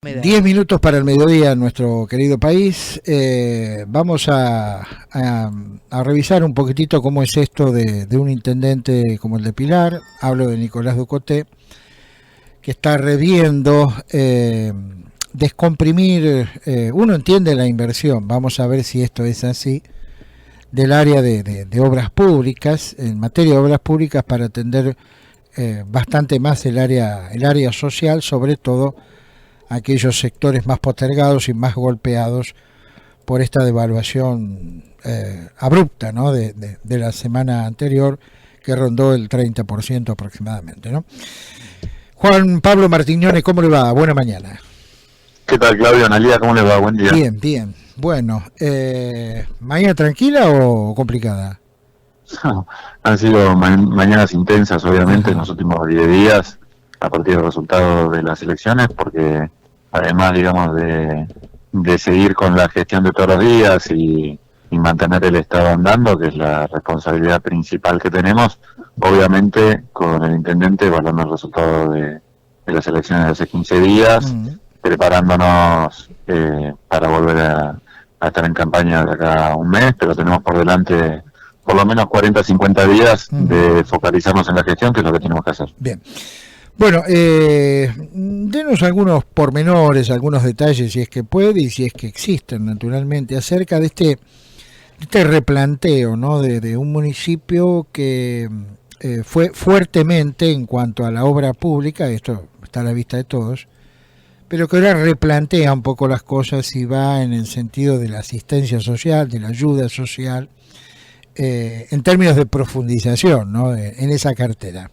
10 minutos para el mediodía en nuestro querido país. Vamos a revisar un poquitito cómo es esto de un intendente como el de Pilar. Hablo de Nicolás Ducoté, que está reviendo, descomprimir. Uno entiende la inversión, vamos a ver si esto es así, del área de obras públicas, en materia de obras públicas, para atender bastante más el área social, sobre todo aquellos sectores más postergados y más golpeados por esta devaluación abrupta, ¿no? de la semana anterior, que rondó el 30% aproximadamente, ¿no? Juan Pablo Martignone, ¿cómo le va? Buena mañana. ¿Qué tal, Claudio? Analía, ¿cómo le va? Buen día. Bien, bien. Bueno, ¿mañana tranquila o complicada? Han sido mañanas intensas, obviamente, en los últimos 10 días, a partir del resultado de las elecciones, porque además, digamos, de seguir con la gestión de todos los días y mantener el Estado andando, que es la responsabilidad principal que tenemos, obviamente con el intendente evaluando el resultado de las elecciones de hace 15 días, preparándonos para volver a estar en campaña de acá a un mes, pero tenemos por delante por lo menos 40, 50 días de focalizarnos en la gestión, que es lo que tenemos que hacer. Bien. Bueno, denos algunos pormenores, algunos detalles, si es que puede y si es que existen, naturalmente, acerca de este replanteo, ¿no? de un municipio que fue fuertemente en cuanto a la obra pública, esto está a la vista de todos, pero que ahora replantea un poco las cosas y va en el sentido de la asistencia social, de la ayuda social, en términos de profundización, ¿no? En esa cartera.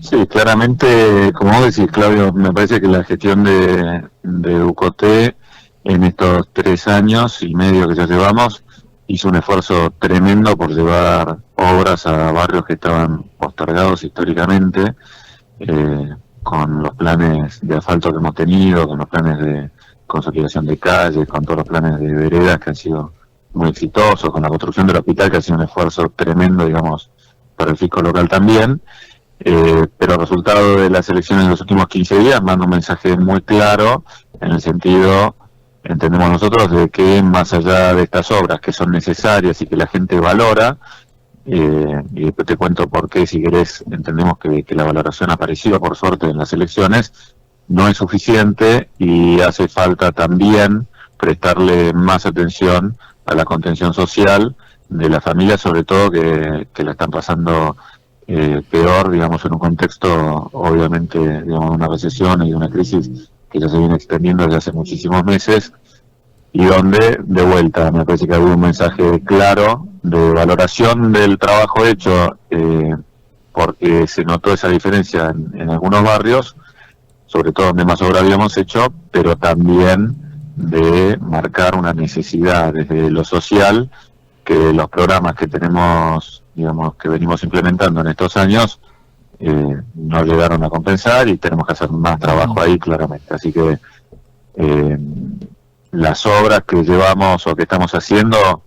Sí, claramente, como vos decís, Claudio, me parece que la gestión de Ducoté en estos 3 años y medio que ya llevamos hizo un esfuerzo tremendo por llevar obras a barrios que estaban postergados históricamente, con los planes de asfalto que hemos tenido, con los planes de consolidación de calles, con todos los planes de veredas que han sido muy exitosos, con la construcción del hospital, que ha sido un esfuerzo tremendo, digamos, para el fisco local también. Pero el resultado de las elecciones de los últimos 15 días manda un mensaje muy claro, en el sentido, entendemos nosotros, de que más allá de estas obras que son necesarias y que la gente valora, y después te cuento por qué, si querés, entendemos que la valoración apareció por suerte en las elecciones, no es suficiente y hace falta también prestarle más atención a la contención social de las familias, sobre todo que la están pasando peor, digamos, en un contexto, obviamente, digamos, de una recesión y de una crisis que ya se viene extendiendo desde hace muchísimos meses, y donde, de vuelta, me parece que hubo un mensaje claro de valoración del trabajo hecho, porque se notó esa diferencia en algunos barrios, sobre todo donde más obra habíamos hecho, pero también de marcar una necesidad desde lo social, que los programas que tenemos, digamos, que venimos implementando en estos años, no llegaron a compensar y tenemos que hacer más trabajo ahí, claramente. Así que las obras que llevamos o que estamos haciendo,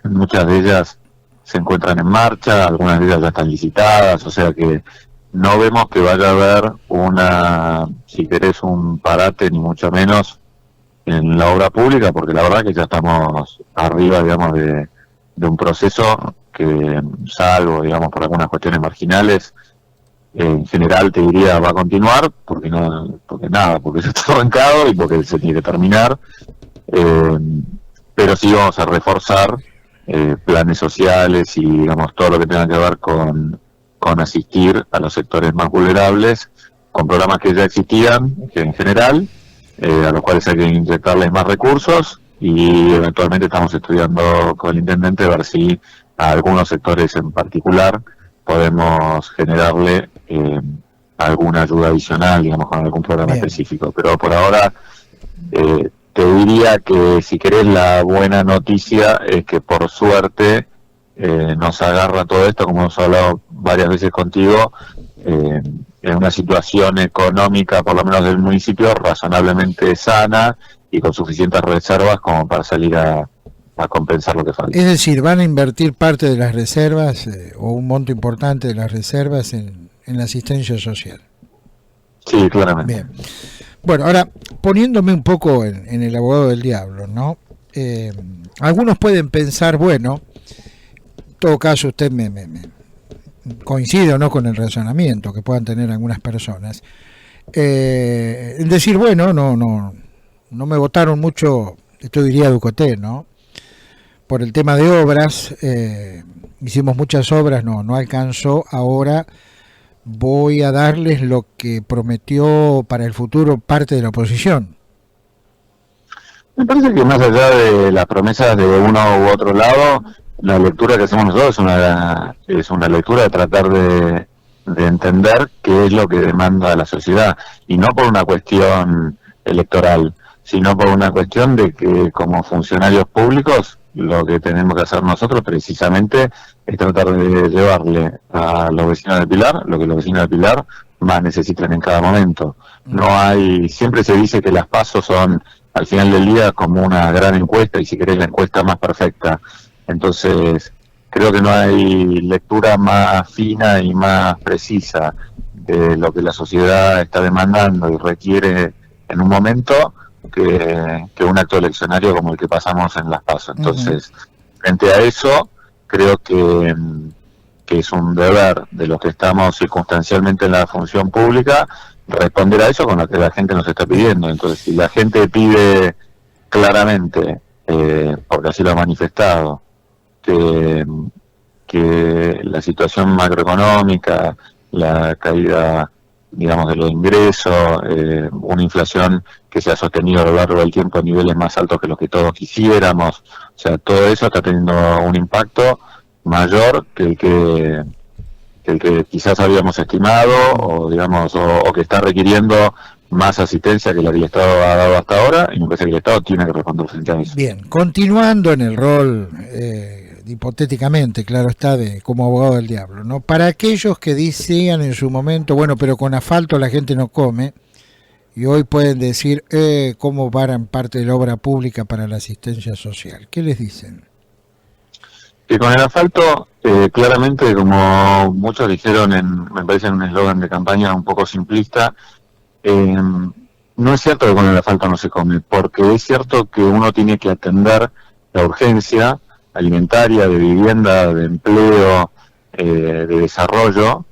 muchas de ellas se encuentran en marcha, algunas de ellas ya están licitadas, o sea que no vemos que vaya a haber si querés, un parate, ni mucho menos en la obra pública, porque la verdad que ya estamos arriba, digamos, de un proceso que, salvo, digamos, por algunas cuestiones marginales, en general te diría va a continuar, porque ya está arrancado y porque se tiene que terminar, pero sí vamos a reforzar planes sociales y, digamos, todo lo que tenga que ver con asistir a los sectores más vulnerables, con programas que ya existían, que en general, a los cuales hay que inyectarles más recursos, y eventualmente estamos estudiando con el intendente a ver si a algunos sectores en particular podemos generarle alguna ayuda adicional, digamos, con algún programa específico. Pero por ahora te diría que, si querés, la buena noticia es que por suerte nos agarra todo esto, como hemos hablado varias veces contigo, en una situación económica, por lo menos del municipio, razonablemente sana y con suficientes reservas como para salir a compensar lo que falta. Es decir, van a invertir parte de las reservas o un monto importante de las reservas en la asistencia social. Sí, claramente. Bien. Bueno, ahora, poniéndome un poco en el abogado del diablo, ¿no? Algunos pueden pensar, bueno, en todo caso usted me coincide o no con el razonamiento que puedan tener algunas personas, decir, bueno, no me votaron mucho, esto diría Ducoté, ¿no? Por el tema de obras, hicimos muchas obras, no alcanzó, ahora voy a darles lo que prometió para el futuro parte de la oposición. Me parece que más allá de las promesas de uno u otro lado, la lectura que hacemos nosotros es una lectura de tratar de entender qué es lo que demanda la sociedad, y no por una cuestión electoral, sino por una cuestión de que como funcionarios públicos lo que tenemos que hacer nosotros precisamente es tratar de llevarle a los vecinos de Pilar lo que los vecinos de Pilar más necesitan en cada momento. No hay, siempre se dice que las PASO son al final del día como una gran encuesta, y si querés la encuesta más perfecta. Entonces creo que no hay lectura más fina y más precisa de lo que la sociedad está demandando y requiere en un momento que un acto eleccionario como el que pasamos en Las PASO. Entonces, frente a eso, creo que es un deber de los que estamos circunstancialmente en la función pública responder a eso con lo que la gente nos está pidiendo. Entonces, si la gente pide claramente, porque así lo ha manifestado, que la situación macroeconómica, la caída, digamos, de los ingresos, una inflación que se ha sostenido a lo largo del tiempo a niveles más altos que los que todos quisiéramos, o sea, todo eso está teniendo un impacto mayor que el que quizás habíamos estimado, o digamos, o que está requiriendo más asistencia que la que el Estado ha dado hasta ahora, y me parece que el Estado tiene que responder frente a eso. Bien, continuando en el rol, hipotéticamente, claro está, de como abogado del diablo, ¿no? Para aquellos que decían en su momento, bueno, pero con asfalto la gente no come, y hoy pueden decir, ¿cómo paran parte de la obra pública para la asistencia social? ¿Qué les dicen? Que con el asfalto, claramente, como muchos dijeron, me parece en un eslogan de campaña un poco simplista, no es cierto que con el asfalto no se come, porque es cierto que uno tiene que atender la urgencia alimentaria, de vivienda, de empleo, de desarrollo,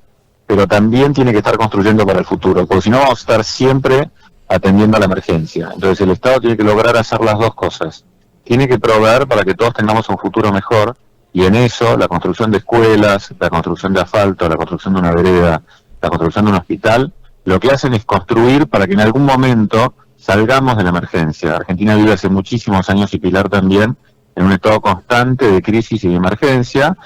pero también tiene que estar construyendo para el futuro, porque si no vamos a estar siempre atendiendo a la emergencia. Entonces el Estado tiene que lograr hacer las dos cosas. Tiene que proveer para que todos tengamos un futuro mejor, y en eso la construcción de escuelas, la construcción de asfalto, la construcción de una vereda, la construcción de un hospital, lo que hacen es construir para que en algún momento salgamos de la emergencia. Argentina vive hace muchísimos años, y Pilar también, en un estado constante de crisis y de emergencia,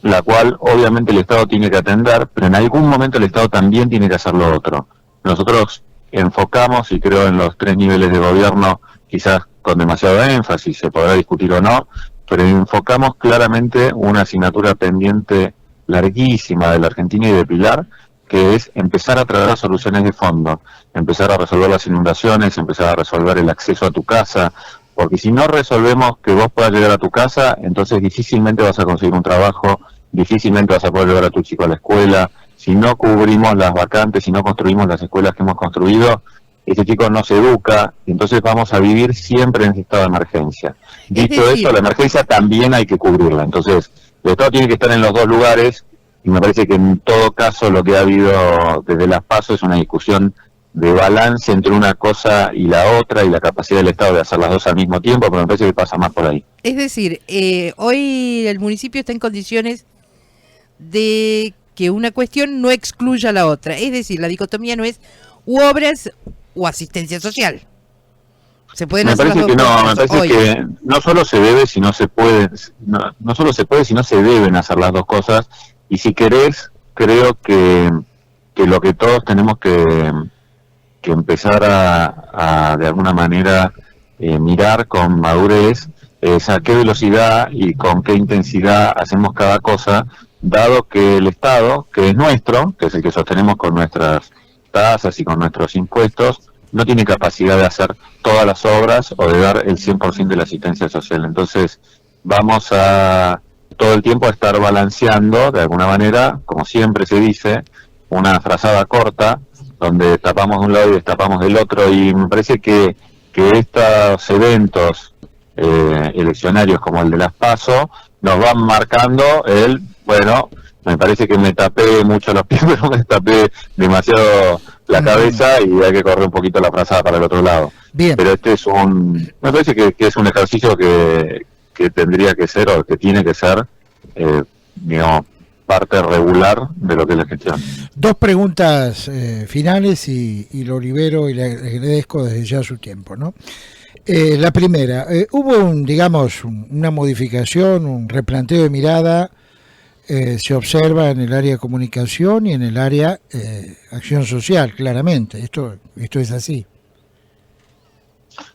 la cual obviamente el Estado tiene que atender, pero en algún momento el Estado también tiene que hacer lo otro. Nosotros enfocamos, y creo en los 3 niveles de gobierno, quizás con demasiado énfasis, se podrá discutir o no, pero enfocamos claramente una asignatura pendiente larguísima de la Argentina y de Pilar, que es empezar a traer soluciones de fondo, empezar a resolver las inundaciones, empezar a resolver el acceso a tu casa, porque si no resolvemos que vos puedas llegar a tu casa, entonces difícilmente vas a conseguir un trabajo, difícilmente vas a poder llevar a tu chico a la escuela. Si no cubrimos las vacantes, si no construimos las escuelas que hemos construido, ese chico no se educa, y entonces vamos a vivir siempre en ese estado de emergencia. Dicho eso, la emergencia también hay que cubrirla. Entonces, el Estado tiene que estar en los dos lugares, y me parece que en todo caso lo que ha habido desde las PASO es una discusión de balance entre una cosa y la otra, y la capacidad del Estado de hacer las dos al mismo tiempo, pero me parece que pasa más por ahí. Es decir, hoy el municipio está en condiciones de que una cuestión no excluya a la otra. Es decir, la dicotomía no es u obras o asistencia social. Se pueden hacer las dos cosas. Me parece que no solo se debe, sino se puede, no solo se puede, sino se deben hacer las dos cosas. Y si querés, creo que lo que todos tenemos que empezar a de alguna manera mirar con madurez es a qué velocidad y con qué intensidad hacemos cada cosa, dado que el Estado, que es nuestro, que es el que sostenemos con nuestras tasas y con nuestros impuestos, no tiene capacidad de hacer todas las obras o de dar el 100% de la asistencia social. Entonces vamos a todo el tiempo a estar balanceando, de alguna manera, como siempre se dice, una frazada corta, donde tapamos de un lado y destapamos del otro, y me parece que estos eventos eleccionarios como el de las PASO nos van marcando bueno, me parece que me tapé mucho los pies, pero me tapé demasiado la cabeza y hay que correr un poquito la frazada para el otro lado. Bien. Pero me parece que es un ejercicio que tendría que ser, o que tiene que ser, digamos, parte regular de lo que es la gestión. Dos preguntas finales y lo libero y le agradezco desde ya su tiempo, ¿no? La primera, hubo una modificación, un replanteo de mirada, se observa en el área de comunicación y en el área acción social, claramente. Esto es así.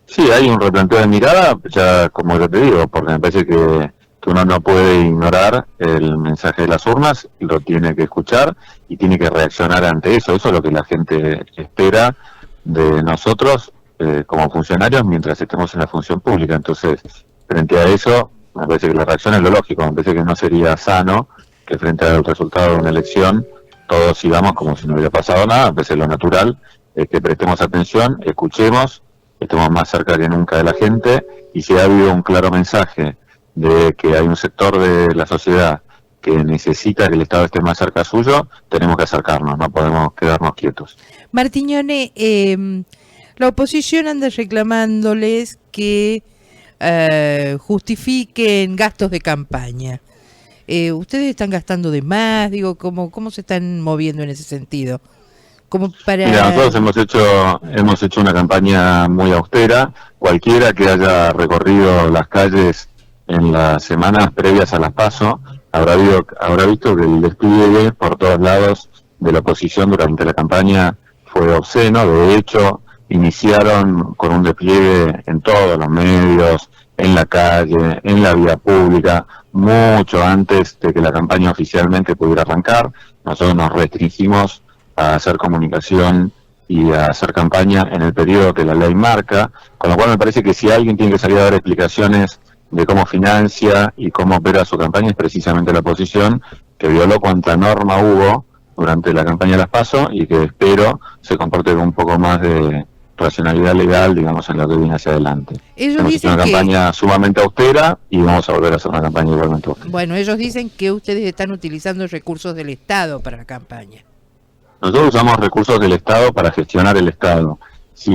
Sí, hay un replanteo de mirada, ya como yo te digo, porque me parece que uno no puede ignorar el mensaje de las urnas, lo tiene que escuchar y tiene que reaccionar ante eso. Eso es lo que la gente espera de nosotros como funcionarios mientras estemos en la función pública. Entonces, frente a eso, me parece que la reacción es lo lógico. Me parece que no sería sano que frente al resultado de una elección todos sigamos como si no hubiera pasado nada. Me parece lo natural es que prestemos atención, escuchemos, estemos más cerca que nunca de la gente, y si ha habido un claro mensaje de que hay un sector de la sociedad que necesita que el Estado esté más cerca suyo, tenemos que acercarnos, no podemos quedarnos quietos. Martiñone, la oposición anda reclamándoles que justifiquen gastos de campaña. ¿Ustedes están gastando de más? Digo, ¿cómo se están moviendo en ese sentido? Mira, nosotros hemos hecho una campaña muy austera. Cualquiera que haya recorrido las calles en las semanas previas a las PASO habrá visto que el despliegue por todos lados de la oposición durante la campaña fue obsceno. De hecho, iniciaron con un despliegue en todos los medios, en la calle, en la vía pública, mucho antes de que la campaña oficialmente pudiera arrancar. Nosotros nos restringimos a hacer comunicación y a hacer campaña en el periodo que la ley marca, con lo cual me parece que si alguien tiene que salir a dar explicaciones de cómo financia y cómo opera su campaña es precisamente la oposición, que violó cuanta norma hubo durante la campaña de las PASO y que espero se comporte con un poco más de racionalidad legal, digamos, en lo que viene hacia adelante. Hemos hecho una campaña sumamente austera y vamos a volver a hacer una campaña igualmente austera. Bueno, ellos dicen que ustedes están utilizando recursos del Estado para la campaña. Nosotros usamos recursos del Estado para gestionar el Estado. Si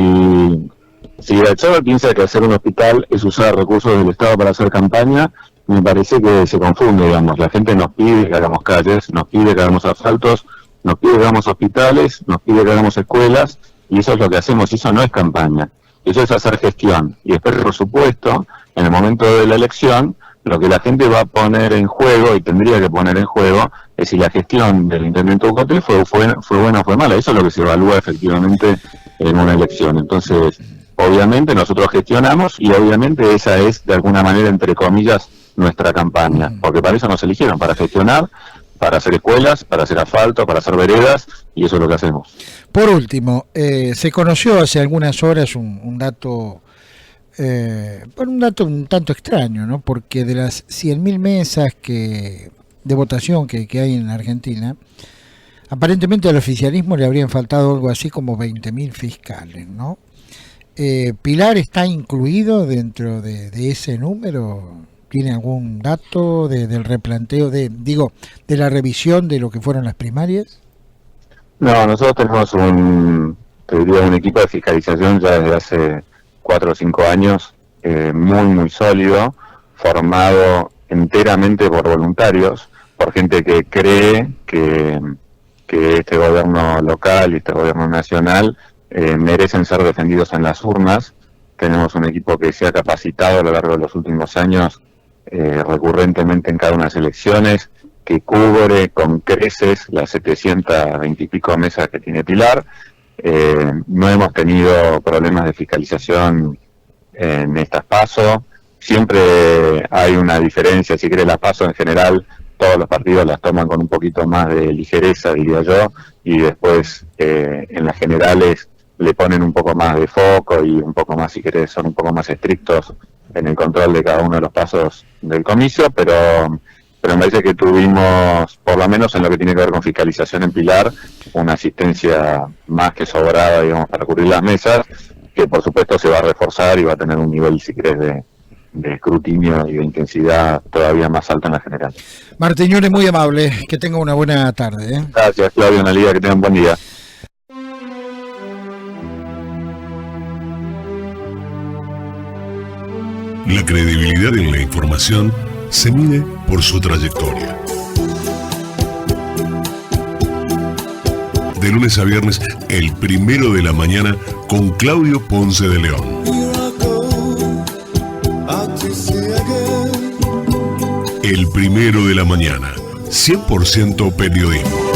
Gratzauer piensa que hacer un hospital es usar recursos del Estado para hacer campaña, me parece que se confunde, digamos. La gente nos pide que hagamos calles, nos pide que hagamos asfaltos, nos pide que hagamos hospitales, nos pide que hagamos escuelas, y eso es lo que hacemos, y eso no es campaña. Eso es hacer gestión. Y después, por supuesto, en el momento de la elección, lo que la gente va a poner en juego, y tendría que poner en juego, es si la gestión del intendente Ucoté fue buena o fue mala. Eso es lo que se evalúa efectivamente en una elección. Entonces, obviamente nosotros gestionamos y obviamente esa es, de alguna manera, entre comillas, nuestra campaña. Porque para eso nos eligieron, para gestionar, para hacer escuelas, para hacer asfalto, para hacer veredas, y eso es lo que hacemos. Por último, se conoció hace algunas horas un dato... un dato un tanto extraño, ¿no? Porque de las 100.000 mesas de votación que hay en Argentina, aparentemente al oficialismo le habrían faltado algo así como 20.000 fiscales, ¿no? ¿Pilar está incluido dentro de ese número? ¿Tiene algún dato del replanteo de la revisión de lo que fueron las primarias? No, nosotros tenemos un equipo de fiscalización ya desde hace 4 o 5 años, muy sólido, formado enteramente por voluntarios, por gente que cree que este gobierno local y este gobierno nacional merecen ser defendidos en las urnas. Tenemos un equipo que se ha capacitado a lo largo de los últimos años recurrentemente en cada una de las elecciones, que cubre con creces las 720 y pico mesas que tiene Pilar. No hemos tenido problemas de fiscalización en estas PASO. Siempre hay una diferencia, si quiere, las PASO en general, todos los partidos las toman con un poquito más de ligereza, diría yo, y después en las generales le ponen un poco más de foco y un poco más, si querés, son un poco más estrictos en el control de cada uno de los pasos del comicio, pero pero me parece que tuvimos, por lo menos en lo que tiene que ver con fiscalización en Pilar, una asistencia más que sobrada, digamos, para cubrir las mesas, que por supuesto se va a reforzar y va a tener un nivel, si querés, de escrutinio y de intensidad todavía más alto en la general. Martiñone, muy amable, que tenga una buena tarde. Gracias, Claudio, Analía, que tengan un buen día. La credibilidad en la información se mide por su trayectoria. De lunes a viernes, el primero de la mañana, con Claudio Ponce de León. El primero de la mañana, 100% periodismo.